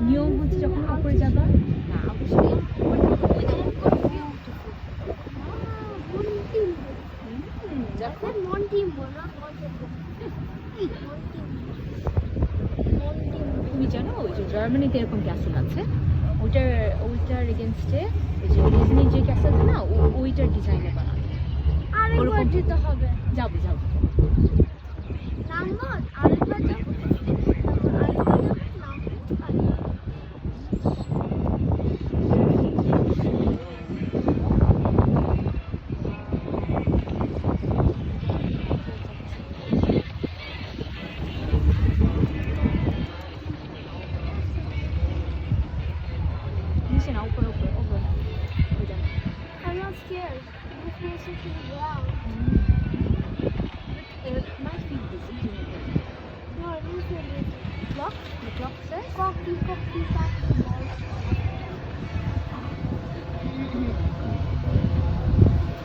নিয়ম হচ্ছে যখন উপরে যাবা না অবশ্যই যখন তুমি জানো ওই যে জার্মানিতে এরকম ক্যাসেল আছে ওইটার এগেনস্টে ওই যে ডিজনির যে ক্যাসেলটা না ওইটার ডিজাইনে বানানো আরেকবার যেতে হবে। যাবো যাবো নাম্বার আরেকবার যাবো। আরেকবার যাবো না। নিচে না উপরে উপরে উপরে ওইটা I'm not scared. I'm facing to the ground.